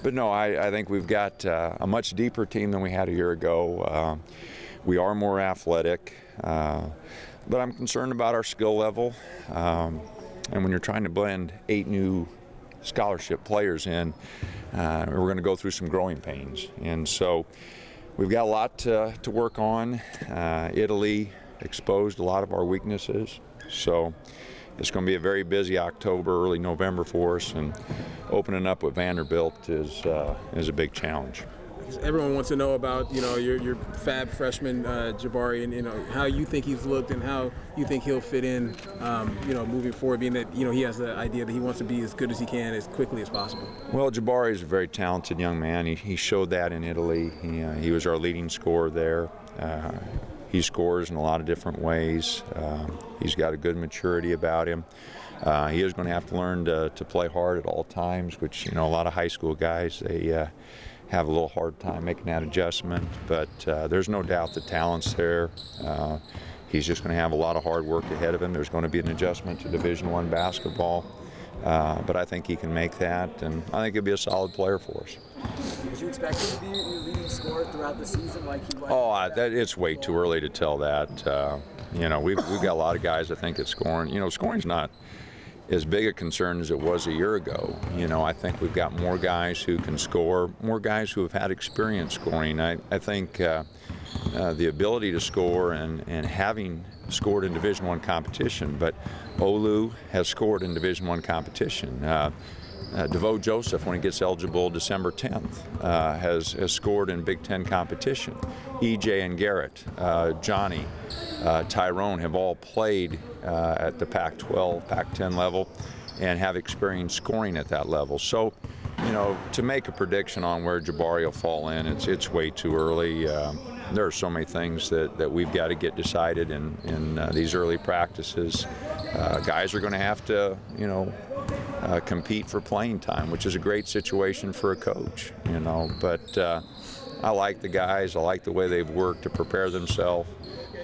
But no, I think we've got a much deeper team than we had a year ago. We are more athletic, but I'm concerned about our skill level. And when you're trying to blend 8 new scholarship players in, we're going to go through some growing pains. And so we've got a lot to work on. Italy exposed a lot of our weaknesses. So it's going to be a very busy October, early November for us, and opening up with Vanderbilt is a big challenge. Everyone wants to know about your fab freshman Jabari, and how you think he's looked and how you think he'll fit in moving forward, being that he has the idea that he wants to be as good as he can as quickly as possible. Well, Jabari is a very talented young man. He showed that in Italy. He was our leading scorer there. He scores in a lot of different ways. He's got a good maturity about him. He is going to have to learn to play hard at all times, which a lot of high school guys, they have a little hard time making that adjustment, but there's no doubt the talent's there. He's just going to have a lot of hard work ahead of him. There's going to be an adjustment to Division I basketball, but I think he can make that, and I think he'll be a solid player for us. Did you expect him to be your leading scorer throughout the season like he was? It's way too early to tell that. We've got a lot of guys I think at scoring. Scoring's not as big a concern as it was a year ago. I think we've got more guys who can score, more guys who have had experience scoring. I think the ability to score and having scored in Division I competition, but Olu has scored in Division I competition. DeVoe Joseph, when he gets eligible December 10th, has scored in Big Ten competition. EJ and Garrett, Johnny, Tyrone have all played at the Pac-12, Pac-10 level and have experience scoring at that level. So, to make a prediction on where Jabari will fall in, it's way too early. There are so many things that we've got to get decided in these early practices. Guys are going to have to, compete for playing time, which is a great situation for a coach, But I like the guys. I like the way they've worked to prepare themselves.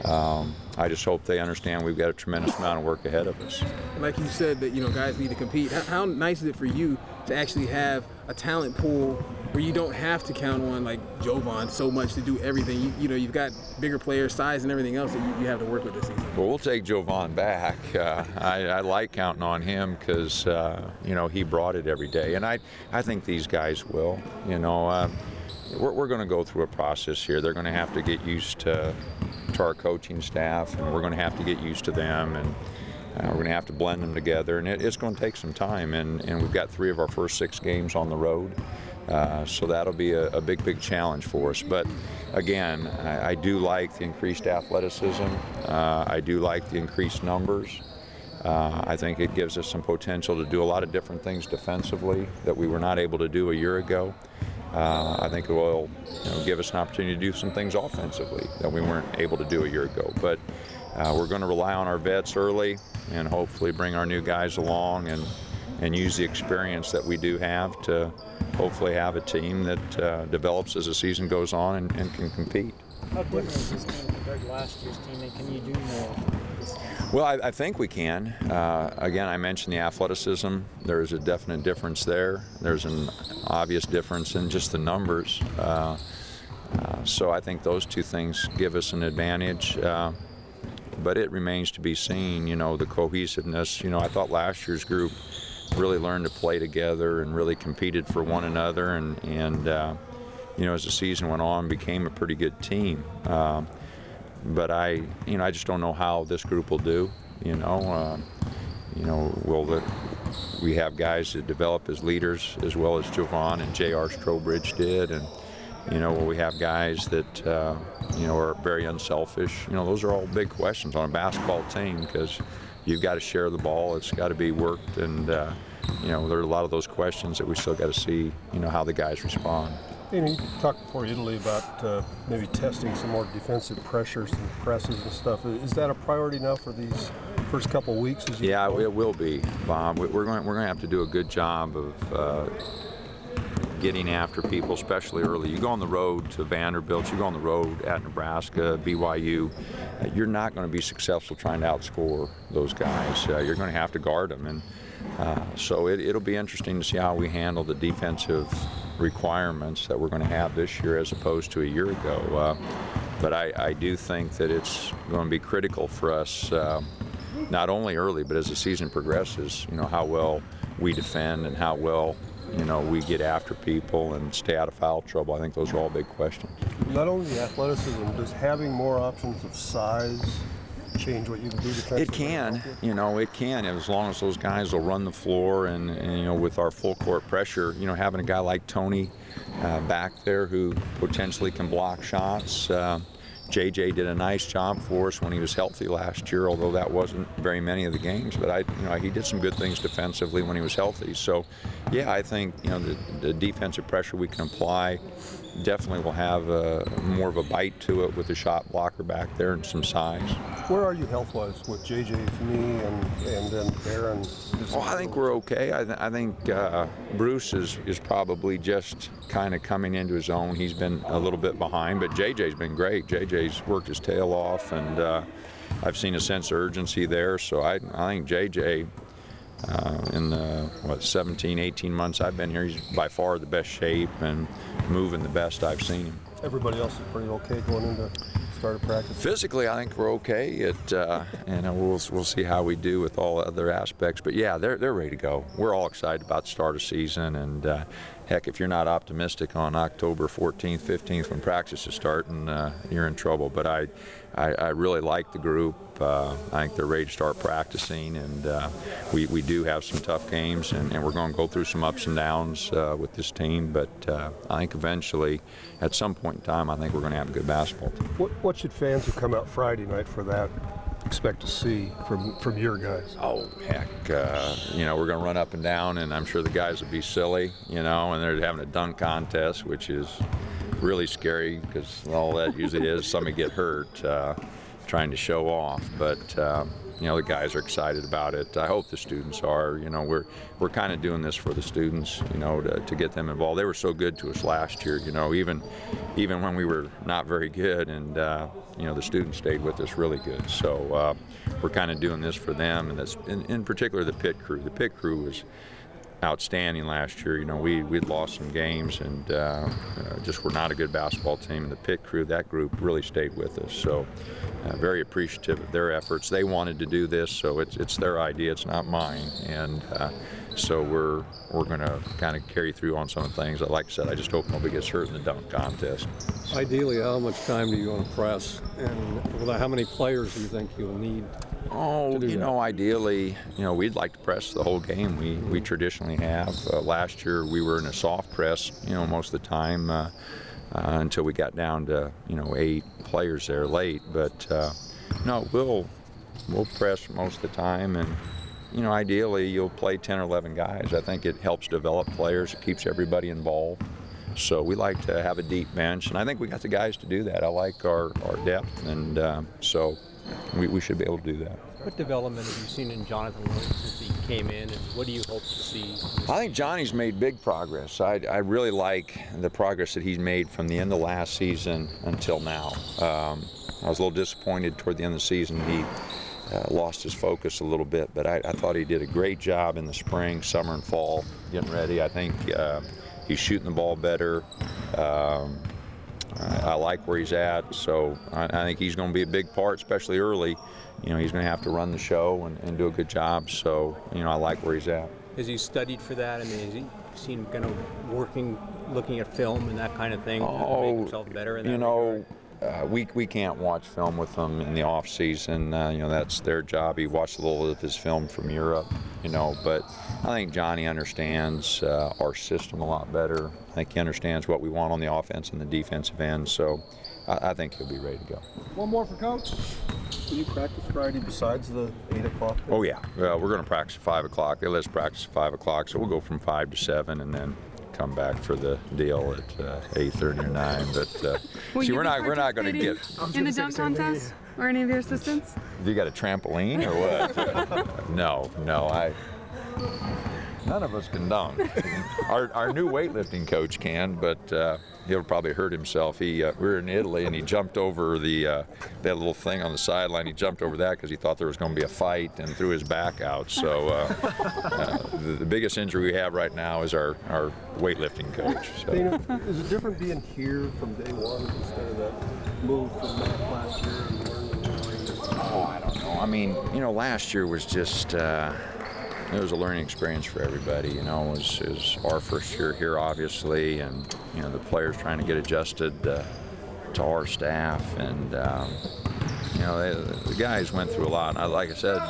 I just hope they understand we've got a tremendous amount of work ahead of us. Like you said, that guys need to compete. How nice is it for you to actually have a talent pool where you don't have to count on like Jovan so much to do everything? You've got bigger players, size, and everything else that you have to work with this season. Well, we'll take Jovan back. I like counting on him because he brought it every day, and I think these guys will. We're going to go through a process here. They're going to have to get used to our coaching staff, and we're going to have to get used to them, and we're going to have to blend them together, and it's going to take some time, and we've got 3 of our first 6 games on the road, so that'll be a big challenge for us. But again, I do like the increased athleticism. I do like the increased numbers. I think it gives us some potential to do a lot of different things defensively that we were not able to do a year ago. I think it will give us an opportunity to do some things offensively that we weren't able to do a year ago. But we're going to rely on our vets early and hopefully bring our new guys along and use the experience that we do have to hopefully have a team that develops as the season goes on and can compete. How different is this team compared to last year's team, and can you do more? Well, I think we can. Again, I mentioned the athleticism. There's a definite difference there. There's an obvious difference in just the numbers. So I think those 2 things give us an advantage. But it remains to be seen, the cohesiveness. I thought last year's group really learned to play together and really competed for one another. And as the season went on, became a pretty good team. But I just don't know how this group will do. We have guys that develop as leaders as well as Jovan and J.R. Strobridge did, and will we have guys that are very unselfish? Those are all big questions on a basketball team because you've got to share the ball. It's got to be worked, and there are a lot of those questions that we still got to see. How the guys respond. You talked before Italy about maybe testing some more defensive pressures and presses and stuff. Is that a priority now for these first couple of weeks? Yeah, it will be, Bob. We're going to have to do a good job of getting after people, especially early. You go on the road to Vanderbilt, you go on the road at Nebraska, BYU, you're not going to be successful trying to outscore those guys. You're going to have to guard them, and So it'll be interesting to see how we handle the defensive requirements that we're going to have this year as opposed to a year ago. But I do think that it's going to be critical for us, not only early, but as the season progresses, how well we defend and how well, we get after people and stay out of foul trouble. I think those are all big questions. Not only the athleticism, does having more options of size change what you can do defensively? It can, it can, as long as those guys will run the floor and with our full court pressure, having a guy like Tony back there who potentially can block shots. JJ did a nice job for us when he was healthy last year, although that wasn't very many of the games. But he did some good things defensively when he was healthy. So, yeah, I think the defensive pressure we can apply definitely will have more of a bite to it with the shot blocker back there and some size. Where are you health-wise with JJ's knee and then Aaron? Oh, I think we're okay. I think Bruce is probably just kind of coming into his own. He's been a little bit behind, but JJ's been great. JJ's worked his tail off, and I've seen a sense of urgency there. So I think JJ, in the 17, 18 months I've been here, he's by far the best shape and moving the best I've seen him. Everybody else is pretty okay going into start of practice? Physically, I think we're okay. We'll see how we do with all other aspects. But yeah, they're ready to go. We're all excited about the start of season, and heck, if you're not optimistic on October 14th, 15th when practices start, and you're in trouble. But I really like the group. I think they're ready to start practicing, and we do have some tough games, and we're going to go through some ups and downs with this team. But I think eventually, at some point in time, I think we're going to have a good basketball team. What should fans who come out Friday night for that expect to see from your guys? Oh, heck, we're going to run up and down, and I'm sure the guys will be silly, and they're having a dunk contest, which is really scary because all that usually is somebody get hurt trying to show off. But the guys are excited about it. I hope the students are. We're kind of doing this for the students, to get them involved. They were so good to us last year, even when we were not very good, and the students stayed with us really good. So we're kind of doing this for them, and that's in particular the pit crew. The pit crew was outstanding last year. We'd lost some games and just were not a good basketball team. And the pit crew, that group, really stayed with us. So very appreciative of their efforts. They wanted to do this, so it's their idea. It's not mine. And so we're going to kind of carry through on some of the things. Like I said, I just hope nobody gets hurt in the dunk contest. Ideally, how much time do you want to press, and how many players do you think you'll need? Oh, ideally, we'd like to press the whole game. We traditionally have. Last year we were in a soft press, most of the time until we got down to 8 players there late. But no, we'll press most of the time, and ideally you'll play 10 or 11 guys. I think it helps develop players. It keeps everybody involved. So we like to have a deep bench, and I think we got the guys to do that. I like our depth, and so we should be able to do that. What development have you seen in Jonathan Williams since he came in, and what do you hope to see? I think Johnny's made big progress. I really like the progress that he's made from the end of last season until now. I was a little disappointed toward the end of the season. He lost his focus a little bit, but I thought he did a great job in the spring, summer, and fall getting ready. I think he's shooting the ball better. I like where he's at, so I think he's going to be a big part, especially early. He's going to have to run the show and do a good job, so, I like where he's at. Has he studied for that? Has he seen kind of looking at film and that kind of thing to make himself better in that regard? We can't watch film with them in the off season. That's their job. He watched a little of his film from Europe, but I think Johnny understands our system a lot better. I think he understands what we want on the offense and the defensive end, so I think he'll be ready to go. One more for Coach. Will you practice Friday besides the 8 o'clock? Oh, yeah. We're going to practice at 5 o'clock. They let us practice at 5 o'clock, so we'll go from 5 to 7 and then come back for the deal at 8:30 or 9. But see, we're not going to get in the dunk contest or any of your assistants. Have you got a trampoline or what? No. None of us can dunk. Our new weightlifting coach can, but he'll probably hurt himself. We were in Italy, and he jumped over that little thing on the sideline. He jumped over that because he thought there was going to be a fight and threw his back out. So the biggest injury we have right now is our weightlifting coach. So. Dana, is it different being here from day one instead of that move from that last year and learning the ring? Oh, I don't know. I mean, last year was just. It was a learning experience for everybody. It was our first year here, obviously, and the players trying to get adjusted to our staff, and the guys went through a lot. And like I said,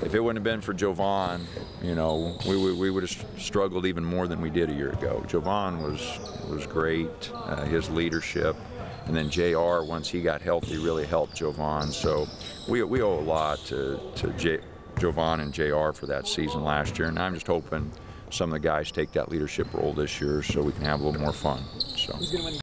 if it wouldn't have been for Jovan, we would have struggled even more than we did a year ago. Jovan was great, his leadership, and then JR, once he got healthy, really helped Jovan. So we owe a lot to Jovan and JR for that season last year, and I'm just hoping some of the guys take that leadership role this year so we can have a little more fun. So.